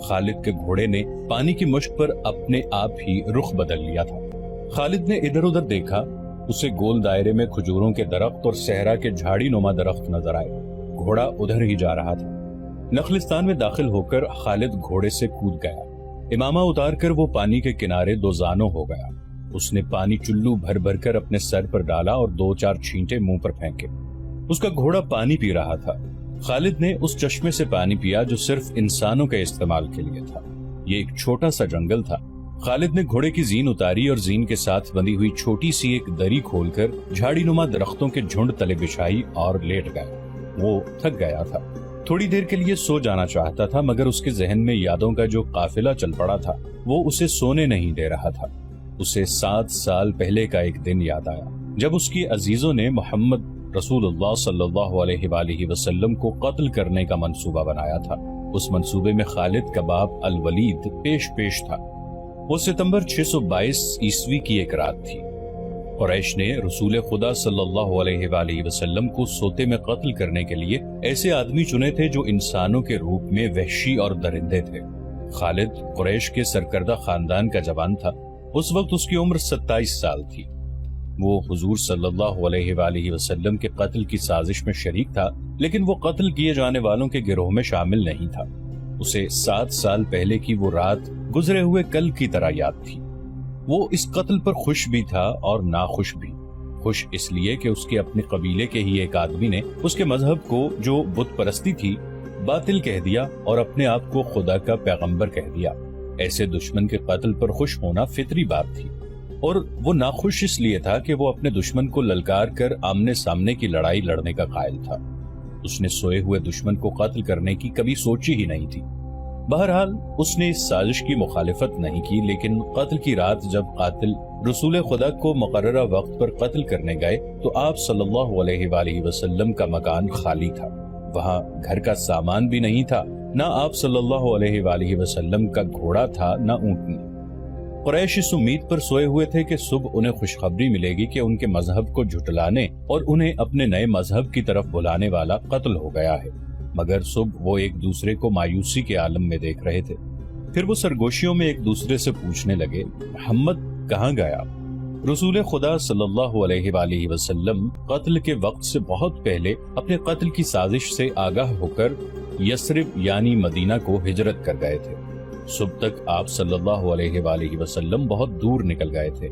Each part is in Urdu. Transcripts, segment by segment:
خالد کے گھوڑے نے پانی کی مشک پر اپنے آپ ہی رخ بدل لیا تھا۔ خالد نے ادھر ادھر دیکھا، اسے گول دائرے میں کھجوروں کے درخت اور صحرا کے جھاڑی نما درخت نظر آئے۔ گھوڑا ادھر ہی جا رہا تھا۔ نخلستان میں داخل ہو کر خالد گھوڑے سے کود گیا۔ امامہ اتار کر وہ پانی کے کنارے دو زانوں ہو گیا۔ اس نے پانی چلو بھر بھر کر اپنے سر پر ڈالا اور 2-4 چھینٹے منہ پر پھینکے۔ اس کا گھوڑا پانی پی رہا تھا۔ خالد نے اس چشمے سے پانی پیا جو صرف انسانوں کے استعمال کے لیے تھا۔ یہ ایک چھوٹا سا جنگل تھا۔ خالد نے گھوڑے کی زین اتاری اور زین کے ساتھ بندی ہوئی چھوٹی سی ایک دری کھول کر جھاڑی نما درختوں کے جھنڈ تلے بچھائی اور لیٹ گیا۔ وہ تھک گیا تھا، تھوڑی دیر کے لیے سو جانا چاہتا تھا، مگر اس کے ذہن میں یادوں کا جو قافلہ چل پڑا تھا وہ اسے سونے نہیں دے رہا تھا۔ اسے 7 سال پہلے کا ایک دن یاد آیا جب اس کی عزیزوں نے محمد رسول اللہ صلی اللہ علیہ وآلہ وسلم کو قتل کرنے کا منصوبہ بنایا تھا۔ اس منصوبے میں خالد کا باپ الولید پیش تھا۔ وہ ستمبر 622 عیسوی کی ایک رات تھی۔ قریش نے رسول خدا صلی اللہ علیہ وآلہ وسلم کو سوتے میں قتل کرنے کے لیے ایسے آدمی چنے تھے جو انسانوں کے روپ میں وحشی اور درندے تھے۔ خالد قریش کے سرکردہ خاندان کا جوان تھا۔ اس وقت اس کی عمر 27 سال تھی۔ وہ حضور صلی اللہ علیہ وآلہ وسلم کے قتل کی سازش میں شریک تھا، لیکن وہ قتل کیے جانے والوں کے گروہ میں شامل نہیں تھا۔ اسے 7 سال پہلے کی وہ رات گزرے ہوئے کل کی طرح یاد تھی۔ وہ اس قتل پر خوش بھی تھا اور ناخوش بھی۔ خوش اس لیے کہ اس کے اپنے قبیلے کے ہی ایک آدمی نے اس کے مذہب کو، جو بت پرستی تھی، باطل کہہ دیا اور اپنے آپ کو خدا کا پیغمبر کہہ دیا۔ ایسے دشمن کے قتل پر خوش ہونا فطری بات تھی، اور وہ ناخوش اس لیے تھا کہ وہ اپنے دشمن کو للکار کر آمنے سامنے کی لڑائی لڑنے کا قائل تھا۔ اس نے سوئے ہوئے دشمن کو قتل کرنے کی کبھی سوچی ہی نہیں تھی۔ بہرحال اس نے اس سازش کی مخالفت نہیں کی، لیکن قتل کی رات جب قاتل رسول خدا کو مقررہ وقت پر قتل کرنے گئے تو آپ صلی اللہ علیہ وآلہ وسلم کا مکان خالی تھا۔ وہاں گھر کا سامان بھی نہیں تھا، نہ آپ صلی اللہ علیہ وآلہ وسلم کا گھوڑا تھا، نہ اونٹنی۔ قریش اس امید پر سوئے ہوئے تھے کہ صبح انہیں خوشخبری ملے گی کہ ان کے مذہب کو جھٹلانے اور انہیں اپنے نئے مذہب کی طرف بلانے والا قتل ہو گیا ہے، مگر صبح وہ ایک دوسرے کو مایوسی کے عالم میں دیکھ رہے تھے۔ پھر وہ سرگوشیوں میں ایک دوسرے سے پوچھنے لگے، محمد کہاں گیا؟ رسول خدا صلی اللہ علیہ وآلہ وسلم قتل کے وقت سے بہت پہلے اپنے قتل کی سازش سے آگاہ ہو کر یثرب یعنی مدینہ کو ہجرت کر گئے تھے۔ صبح تک آپ صلی اللہ علیہ وآلہ وسلم بہت دور نکل گئے تھے۔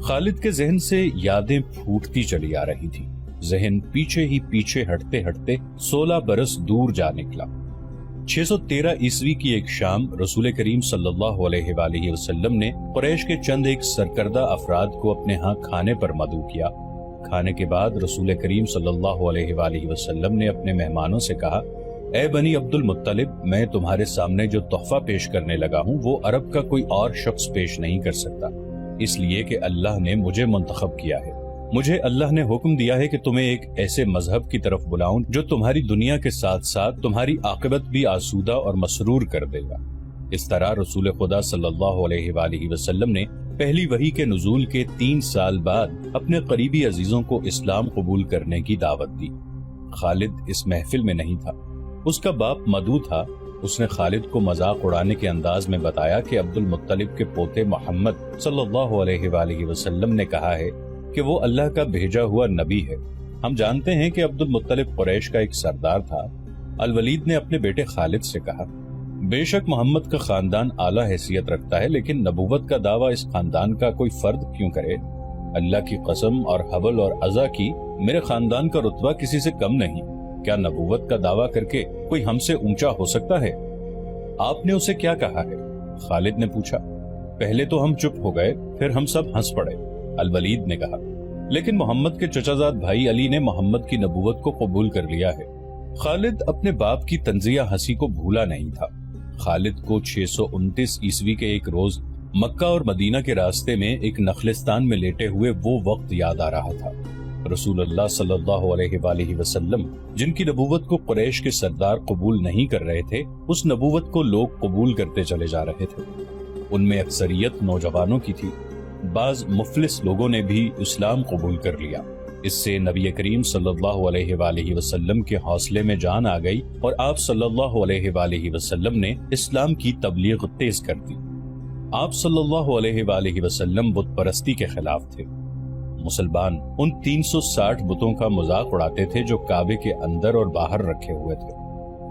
خالد کے ذہن سے یادیں پھوٹتی چلی آ رہی تھی۔ ذہن پیچھے ہی پیچھے ہٹتے ہٹتے 16 برس دور جا نکلا۔ 613 عیسوی کی ایک شام رسول کریم صلی اللہ علیہ وآلہ وسلم نے قریش کے چند ایک سرکردہ افراد کو اپنے ہاں کھانے پر مدعو کیا۔ کھانے کے بعد رسول کریم صلی اللہ علیہ وآلہ وسلم نے اپنے مہمانوں سے کہا، اے بنی عبد المطلب، میں تمہارے سامنے جو تحفہ پیش کرنے لگا ہوں وہ عرب کا کوئی اور شخص پیش نہیں کر سکتا، اس لیے کہ اللہ نے مجھے منتخب کیا ہے۔ مجھے اللہ نے حکم دیا ہے کہ تمہیں ایک ایسے مذہب کی طرف بلاؤں جو تمہاری دنیا کے ساتھ ساتھ تمہاری عاقبت بھی آسودہ اور مسرور کر دے گا۔ اس طرح رسول خدا صلی اللہ علیہ وآلہ وسلم نے پہلی وحی کے نزول کے 3 سال بعد اپنے قریبی عزیزوں کو اسلام قبول کرنے کی دعوت دی۔ خالد اس محفل میں نہیں تھا، اس کا باپ مدعو تھا۔ اس نے خالد کو مذاق اڑانے کے انداز میں بتایا کہ عبد المطلب کے پوتے محمد صلی اللہ علیہ وآلہ وسلم نے کہا ہے کہ وہ اللہ کا بھیجا ہوا نبی ہے۔ ہم جانتے ہیں کہ عبد المطلب قریش کا ایک سردار تھا۔ الولید نے اپنے بیٹے خالد سے کہا، بے شک محمد کا خاندان اعلیٰ حیثیت رکھتا ہے، لیکن نبوت کا دعویٰ اس خاندان کا کوئی فرد کیوں کرے؟ اللہ کی قسم اور حبل اور عزا کی، میرے خاندان کا رتبہ کسی سے کم نہیں۔ کیا نبوت کا دعویٰ کر کے کوئی ہم سے اونچا ہو سکتا ہے؟ آپ نے اسے کیا کہا ہے؟ خالد نے پوچھا۔ پہلے تو ہم چپ ہو گئے، پھر ہم سب ہنس پڑے، الولید نے کہا، لیکن محمد کے چچا زاد بھائی علی نے محمد کی نبوت کو قبول کر لیا ہے۔ خالد اپنے باپ کی طنزیہ ہنسی کو بھولا نہیں تھا۔ خالد کو 629 عیسوی کے ایک روز مکہ اور مدینہ کے راستے میں ایک نخلستان میں لیٹے ہوئے وہ وقت یاد آ رہا تھا۔ رسول اللہ صلی اللہ علیہ وآلہ وسلم جن کی نبوت کو قریش کے سردار قبول نہیں کر رہے تھے، اس نبوت کو لوگ قبول کرتے چلے جا رہے تھے۔ ان میں اکثریت نوجوانوں کی تھی۔ بعض مفلس لوگوں نے بھی اسلام قبول کر لیا۔ اس سے نبی کریم صلی اللہ علیہ وآلہ وسلم کے حوصلے میں جان آ گئی اور آپ صلی اللہ علیہ وآلہ وسلم نے اسلام کی تبلیغ تیز کر دی۔ آپ صلی اللہ علیہ وآلہ وسلم بت پرستی کے خلاف تھے۔ مسلمان ان 360 بتوں کا مذاق اڑاتے تھے جو کعبے کے اندر اور باہر رکھے ہوئے تھے۔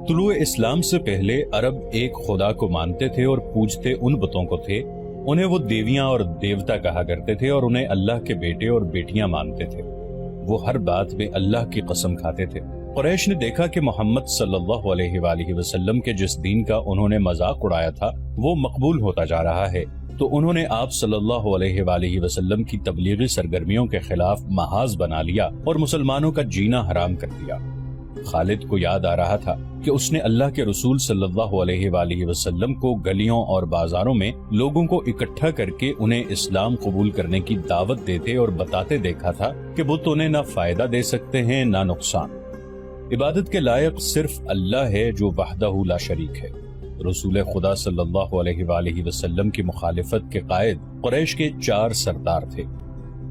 طلوع اسلام سے پہلے عرب ایک خدا کو مانتے تھے اور پوجتے ان بتوں کو تھے، انہیں وہ دیویاں اور دیوتا کہا کرتے تھے اور انہیں اللہ کے بیٹے اور بیٹیاں مانتے تھے۔ وہ ہر بات میں اللہ کی قسم کھاتے تھے۔ قریش نے دیکھا کہ محمد صلی اللہ علیہ وآلہ وسلم کے جس دین کا انہوں نے مذاق اڑایا تھا وہ مقبول ہوتا جا رہا ہے، تو انہوں نے آپ صلی اللہ علیہ وآلہ وسلم کی تبلیغی سرگرمیوں کے خلاف محاذ بنا لیا اور مسلمانوں کا جینا حرام کر دیا۔ خالد کو یاد آ رہا تھا کہ اس نے اللہ کے رسول صلی اللہ علیہ وآلہ وسلم کو گلیوں اور بازاروں میں لوگوں کو اکٹھا کر کے انہیں اسلام قبول کرنے کی دعوت دیتے اور بتاتے دیکھا تھا کہ بت انہیں نہ فائدہ دے سکتے ہیں نہ نقصان۔ عبادت کے لائق صرف اللہ ہے جو وحدہ لا شریک ہے۔ رسول خدا صلی اللہ علیہ وآلہ وسلم کی مخالفت کے قائد قریش کے 4 سردار تھے۔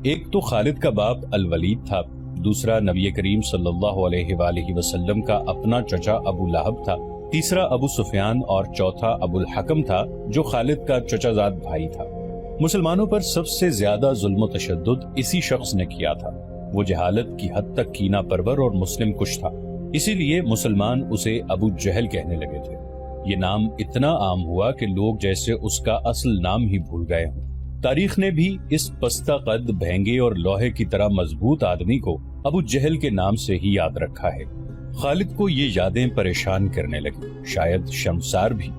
ایک تو خالد کا باپ الولید تھا، دوسرا نبی کریم صلی اللہ علیہ وآلہ وسلم کا اپنا چچا ابو لہب تھا، تیسرا ابو سفیان اور چوتھا ابو الحکم تھا جو خالد کا چچا زاد بھائی تھا۔ مسلمانوں پر سب سے زیادہ ظلم و تشدد اسی شخص نے کیا تھا۔ وہ جہالت کی حد تک کینہ پرور اور مسلم کش تھا، اسی لیے مسلمان اسے ابو جہل کہنے لگے تھے۔ یہ نام اتنا عام ہوا کہ لوگ جیسے اس کا اصل نام ہی بھول گئے ہوں۔ تاریخ نے بھی اس پستہ قد، بھینگے اور لوہے کی طرح مضبوط آدمی کو ابو جہل کے نام سے ہی یاد رکھا ہے۔ خالد کو یہ یادیں پریشان کرنے لگی، شاید شرمسار بھی۔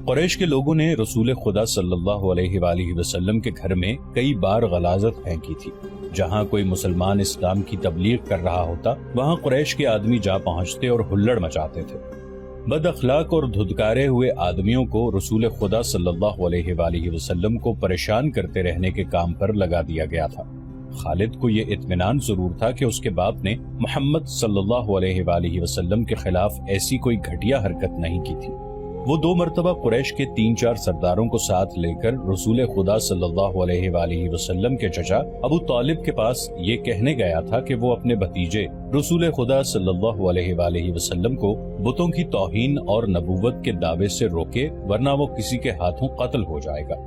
قریش کے لوگوں نے رسول خدا صلی اللہ علیہ وآلہ وسلم کے گھر میں کئی بار غلاظت پھینکی تھی۔ جہاں کوئی مسلمان اسلام کی تبلیغ کر رہا ہوتا وہاں قریش کے آدمی جا پہنچتے اور ہلڑ مچاتے تھے۔ بد اخلاق اور دھدکارے ہوئے آدمیوں کو رسول خدا صلی اللہ علیہ وآلہ وسلم کو پریشان کرتے رہنے کے کام پر لگا دیا گیا تھا۔ خالد کو یہ اطمینان ضرور تھا کہ اس کے باپ نے محمد صلی اللہ علیہ وآلہ وسلم کے خلاف ایسی کوئی گھٹیا حرکت نہیں کی تھی۔ وہ 2 مرتبہ قریش کے 3-4 سرداروں کو ساتھ لے کر رسول خدا صلی اللہ علیہ وآلہ وسلم کے چچا ابو طالب کے پاس یہ کہنے گیا تھا کہ وہ اپنے بھتیجے رسول خدا صلی اللہ علیہ وآلہ وسلم کو بتوں کی توہین اور نبوت کے دعوے سے روکے، ورنہ وہ کسی کے ہاتھوں قتل ہو جائے گا۔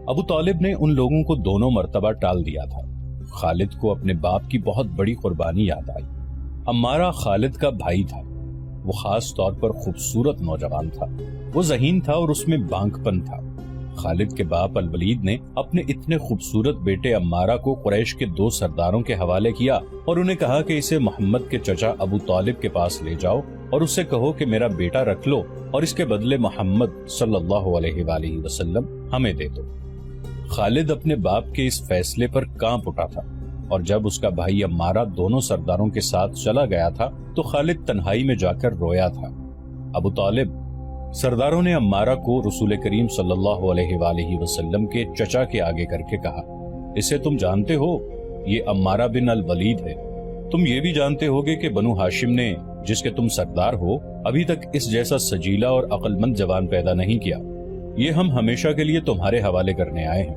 ابو طالب نے ان لوگوں کو 2 مرتبہ ٹال دیا تھا۔ خالد کو اپنے باپ کی بہت بڑی قربانی یاد آئی۔ عمارہ خالد کا بھائی تھا۔ وہ خاص طور پر خوبصورت نوجوان تھا۔ وہ ذہین تھا اور اس میں بانک پن تھا۔ خالد کے باپ الولید نے اپنے اتنے خوبصورت بیٹے عمارہ کو قریش کے 2 سرداروں کے حوالے کیا اور انہیں کہا کہ اسے محمد کے چچا ابو طالب کے پاس لے جاؤ اور اس سے کہو کہ میرا بیٹا رکھ لو اور اس کے بدلے محمد صلی اللہ علیہ وآلہ وسلم ہمیں دے دو۔ خالد اپنے باپ کے اس فیصلے پر کانپ اٹھا تھا، اور جب اس کا بھائی عمارہ دونوں سرداروں کے ساتھ چلا گیا تھا تو خالد تنہائی میں جا کر رویا تھا۔ ابو طالب، سرداروں نے عمارہ کو رسول کریم صلی اللہ علیہ وآلہ وسلم کے چچا کے آگے کر کے کہا، اسے تم جانتے ہو، یہ عمارہ بن الولید ہے۔ تم یہ بھی جانتے ہوگے کہ بنو ہاشم نے، جس کے تم سردار ہو، ابھی تک اس جیسا سجیلا اور عقل مند جوان پیدا نہیں کیا۔ یہ ہم ہمیشہ کے لیے تمہارے حوالے کرنے آئے ہیں۔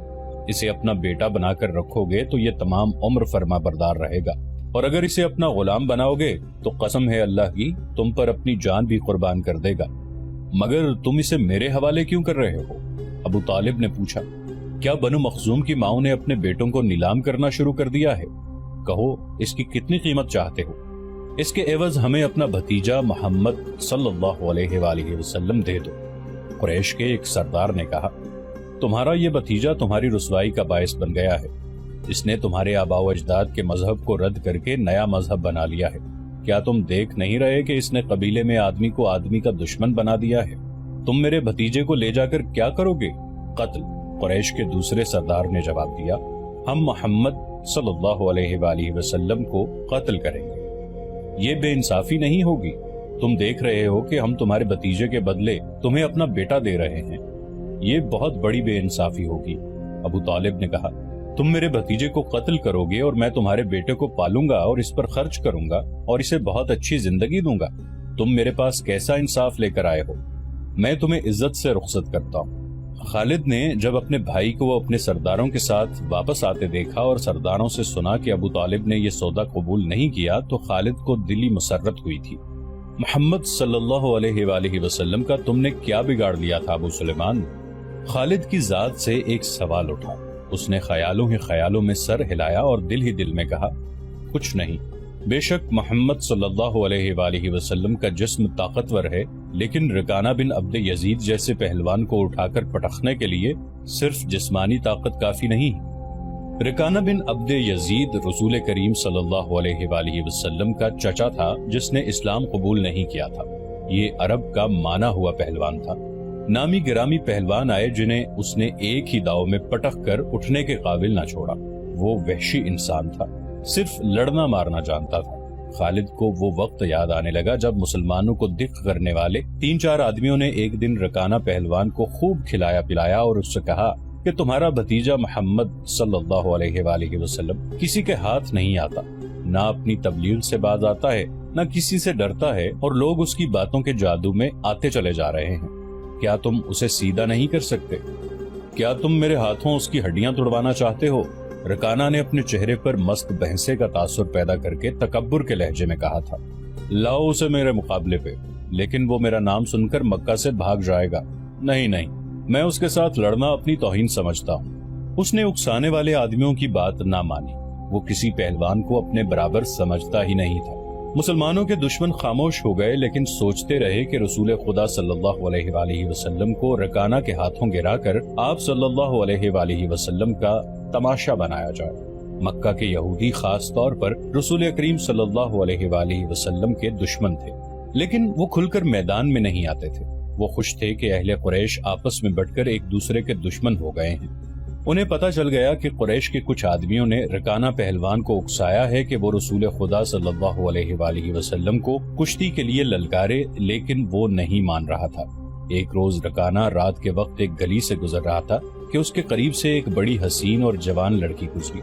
اسے اپنا بیٹا بنا کر رکھو گے تو یہ تمام عمر فرما بردار رہے گا، اور اگر اسے اپنا غلام بناؤ گے تو قسم ہے اللہ کی تم پر اپنی جان بھی قربان کر دے گا۔ مگر تم اسے میرے حوالے کیوں کر رہے ہو؟ ابو طالب نے پوچھا۔ کیا بنو مخزوم کی ماؤں نے اپنے بیٹوں کو نیلام کرنا شروع کر دیا ہے؟ کہو اس کی کتنی قیمت چاہتے ہو؟ اس کے عوض ہمیں اپنا بھتیجا محمد صلی اللہ علیہ وآلہ وسلم دے دو۔ قریش کے ایک سردار نے کہا، تمہارا یہ بھتیجا تمہاری رسوائی کا باعث بن گیا ہے۔ اس نے تمہارے آباء و اجداد کے مذہب کو رد کر کے نیا مذہب بنا لیا ہے۔ کیا تم دیکھ نہیں رہے کہ اس نے قبیلے میں آدمی کو آدمی کا دشمن بنا دیا ہے؟ تم میرے بھتیجے کو لے جا کر کیا کرو گے؟ قتل۔ قریش کے دوسرے سردار نے جواب دیا، ہم محمد صلی اللہ علیہ وآلہ وسلم کو قتل کریں گے۔ یہ بے انصافی نہیں ہوگی۔ تم دیکھ رہے ہو کہ ہم تمہارے بھتیجے کے بدلے تمہیں اپنا بیٹا دے رہے ہیں۔ یہ بہت بڑی بے انصافی ہوگی۔ ابو طالب نے کہا، تم میرے بھتیجے کو قتل کرو گے اور میں تمہارے بیٹے کو پالوں گا اور اس پر خرچ کروں گا اور اسے بہت اچھی زندگی دوں گا۔ تم میرے پاس کیسا انصاف لے کر آئے ہو؟ میں تمہیں عزت سے رخصت کرتا ہوں۔ خالد نے جب اپنے بھائی کو اپنے سرداروں کے ساتھ واپس آتے دیکھا اور سرداروں سے سنا کہ ابو طالب نے یہ سودا قبول نہیں کیا تو خالد کو دلی مسرت ہوئی تھی۔ محمد صلی اللہ علیہ وآلہ وسلم کا تم نے کیا بگاڑ لیا تھا ابو سلیمان؟ خالد کی ذات سے ایک سوال اٹھا۔ اس نے خیالوں ہی خیالوں میں سر ہلایا اور دل ہی دل میں کہا، کچھ نہیں، بے شک محمد صلی اللہ علیہ وآلہ وسلم کا جسم طاقتور ہے، لیکن رکانہ بن عبد یزید جیسے پہلوان کو اٹھا کر پٹخنے کے لیے صرف جسمانی طاقت کافی نہیں۔ رکانہ بن عبد یزید رسول کریم صلی اللہ علیہ وآلہ وسلم کا چچا تھا جس نے اسلام قبول نہیں کیا تھا۔ یہ عرب کا مانا ہوا پہلوان تھا۔ نامی گرامی پہلوان آئے جنہیں اس نے ایک ہی داؤ میں پٹخ کر اٹھنے کے قابل نہ چھوڑا۔ وہ وحشی انسان تھا، صرف لڑنا مارنا جانتا تھا۔ خالد کو وہ وقت یاد آنے لگا جب مسلمانوں کو دق کرنے والے 3-4 آدمیوں نے ایک دن رکانہ پہلوان کو خوب کھلایا پلایا اور اس سے کہا کہ تمہارا بھتیجا محمد صلی اللہ علیہ وآلہ وسلم کسی کے ہاتھ نہیں آتا، نہ اپنی تبلیغ سے باز آتا ہے، نہ کسی سے ڈرتا ہے، اور لوگ اس کی باتوں کے جادو میں آتے چلے جا رہے ہیں۔ کیا تم اسے سیدھا نہیں کر سکتے؟ کیا تم میرے ہاتھوں اس کی ہڈیاں توڑوانا چاہتے ہو؟ رکانہ نے اپنے چہرے پر مست بحثے کا تاثر پیدا کر کے تکبر کے لہجے میں کہا تھا، لاؤ اسے میرے مقابلے پہ، لیکن وہ میرا نام سن کر مکہ سے بھاگ جائے گا۔ نہیں، میں اس کے ساتھ لڑنا اپنی توہین سمجھتا ہوں۔ اس نے اکسانے والے آدمیوں کی بات نہ مانی۔ وہ کسی پہلوان کو اپنے برابر سمجھتا ہی نہیں تھا۔ مسلمانوں کے دشمن خاموش ہو گئے، لیکن سوچتے رہے کہ رسول خدا صلی اللہ علیہ وآلہ وسلم کو رکانہ کے ہاتھوں گرا کر آپ صلی اللہ علیہ وآلہ وسلم کا تماشا بنایا جائے۔ مکہ کے یہودی خاص طور پر رسول کریم صلی اللہ علیہ وآلہ وسلم کے دشمن تھے، لیکن وہ کھل کر میدان میں نہیں آتے تھے۔ وہ خوش تھے کہ اہل قریش آپس میں بٹ کر ایک دوسرے کے دشمن ہو گئے ہیں۔ انہیں پتہ چل گیا کہ قریش کے کچھ آدمیوں نے رکانہ پہلوان کو اکسایا ہے کہ وہ رسول خدا صلی اللہ علیہ وآلہ وسلم کو کشتی کے لیے للکارے، لیکن وہ نہیں مان رہا تھا۔ ایک روز رکانہ رات کے وقت ایک گلی سے گزر رہا تھا کہ اس کے قریب سے ایک بڑی حسین اور جوان لڑکی گزری۔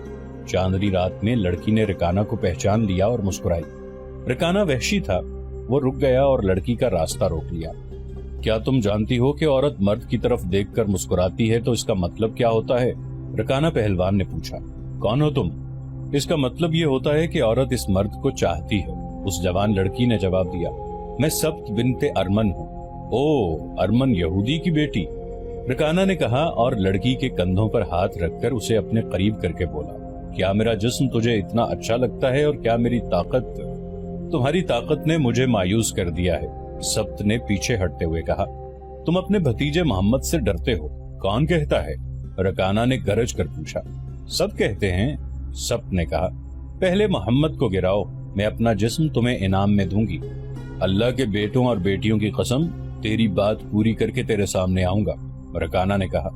چاندنی رات میں لڑکی نے رکانہ کو پہچان لیا اور مسکرائی۔ رکانہ وحشی تھا، وہ رک گیا اور لڑکی کا راستہ روک لیا۔ کیا تم جانتی ہو کہ عورت مرد کی طرف دیکھ کر مسکراتی ہے تو اس کا مطلب کیا ہوتا ہے؟ رکانہ پہلوان نے پوچھا۔ کون ہو تم؟ اس کا مطلب یہ ہوتا ہے کہ عورت اس مرد کو چاہتی ہے، اس جوان لڑکی نے جواب دیا۔ میں سبت بنت ارمن ہوں۔ او، ارمن یہودی کی بیٹی؟ رکانہ نے کہا اور لڑکی کے کندھوں پر ہاتھ رکھ کر اسے اپنے قریب کر کے بولا، کیا میرا جسم تجھے اتنا اچھا لگتا ہے اور کیا میری طاقت؟ تمہاری طاقت نے مجھے مایوس کر دیا ہے۔ سبت نے پیچھے ہٹتے ہوئے کہا، تم اپنے بھتیجے محمد سے ڈرتے ہو؟ کون کہتا ہے؟ رکانہ نے گرج کر پوچھا۔ سب کہتے ہیں، سبت نے کہا۔ پہلے محمد کو گراؤ، میں اپنا جسم تمہیں انعام میں دوں گی۔ اللہ کے بیٹوں اور بیٹیوں کی قسم، تیری بات پوری کر کے تیرے سامنے آؤں گا۔ رکانہ نے کہا،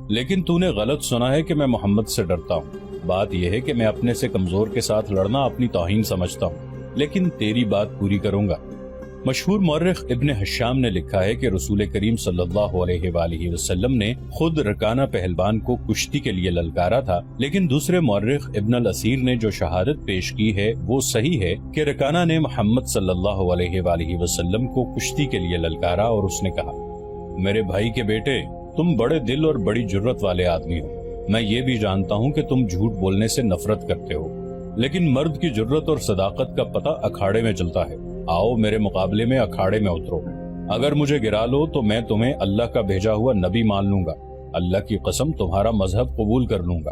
لیکن تو نے غلط سنا ہے کہ میں محمد سے ڈرتا ہوں۔ بات یہ ہے کہ میں اپنے سے کمزور کے ساتھ لڑنا اپنی توہین سمجھتا ہوں، لیکن تیری بات پوری کروں گا۔ مشہور مورخ ابن حشام نے لکھا ہے کہ رسول کریم صلی اللہ علیہ وآلہ وسلم نے خود رکانہ پہلوان کو کشتی کے لیے للکارا تھا، لیکن دوسرے مورخ ابن الاسیر نے جو شہادت پیش کی ہے وہ صحیح ہے کہ رکانہ نے محمد صلی اللہ علیہ وآلہ وسلم کو کشتی کے لیے للکارا اور اس نے کہا، میرے بھائی کے بیٹے، تم بڑے دل اور بڑی جرت والے آدمی ہو۔ میں یہ بھی جانتا ہوں کہ تم جھوٹ بولنے سے نفرت کرتے ہو، لیکن مرد کی جرت اور صداقت کا پتہ اکھاڑے میں چلتا ہے۔ آؤ میرے مقابلے میں اکھاڑے میں اترو۔ اگر مجھے گرا لو تو میں تمہیں اللہ کا بھیجا ہوا نبی مان لوں گا، اللہ کی قسم تمہارا مذہب قبول کر لوں گا،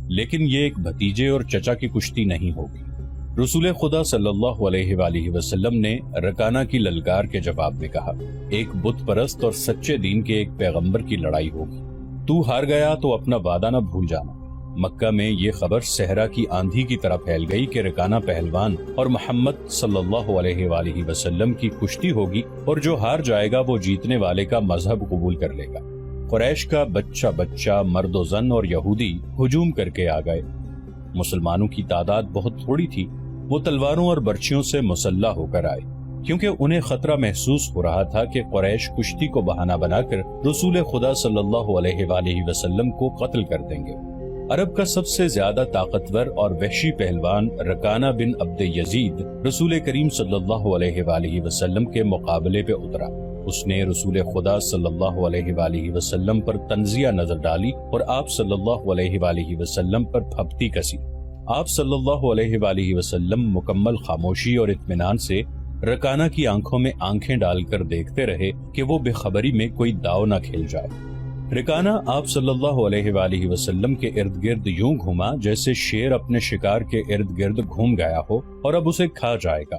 لیکن یہ ایک بھتیجے اور چچا کی کشتی نہیں ہوگی۔ رسول خدا صلی اللہ علیہ وآلہ وسلم نے رکانہ کی للکار کے جواب میں کہا، ایک بت پرست اور سچے دین کے ایک پیغمبر کی لڑائی ہوگی۔ تو ہار گیا تو اپنا وعدہ نہ بھول جانا۔ مکہ میں یہ خبر صحرا کی آندھی کی طرح پھیل گئی کہ رکانہ پہلوان اور محمد صلی اللہ علیہ وآلہ وسلم کی کشتی ہوگی، اور جو ہار جائے گا وہ جیتنے والے کا مذہب قبول کر لے گا۔ قریش کا بچہ مرد و زن اور یہودی ہجوم کر کے آ گئے۔ مسلمانوں کی تعداد بہت تھوڑی تھی، وہ تلواروں اور برچھیوں سے مسلح ہو کر آئے، کیونکہ انہیں خطرہ محسوس ہو رہا تھا کہ قریش کشتی کو بہانہ بنا کر رسول خدا صلی اللہ علیہ وآلہ وسلم کو قتل کر دیں گے۔ عرب کا سب سے زیادہ طاقتور اور وحشی پہلوان رکانہ بن عبد یزید رسول کریم صلی اللہ علیہ وآلہ وسلم کے مقابلے پہ اترا۔ اس نے رسول خدا صلی اللہ علیہ وآلہ وسلم پر تنزیہ نظر ڈالی اور آپ صلی اللہ علیہ وآلہ وسلم پر پھپتی کسی۔ آپ صلی اللہ علیہ وآلہ وسلم مکمل خاموشی اور اطمینان سے رکانہ کی آنکھوں میں آنکھیں ڈال کر دیکھتے رہے کہ وہ بے خبری میں کوئی داؤ نہ کھیل جائے۔ رکانہ آپ صلی اللہ علیہ وآلہ وسلم کے ارد گرد یوں گھوما جیسے شیر اپنے شکار کے ارد گرد گھوم گیا ہو اور اب اسے کھا جائے گا۔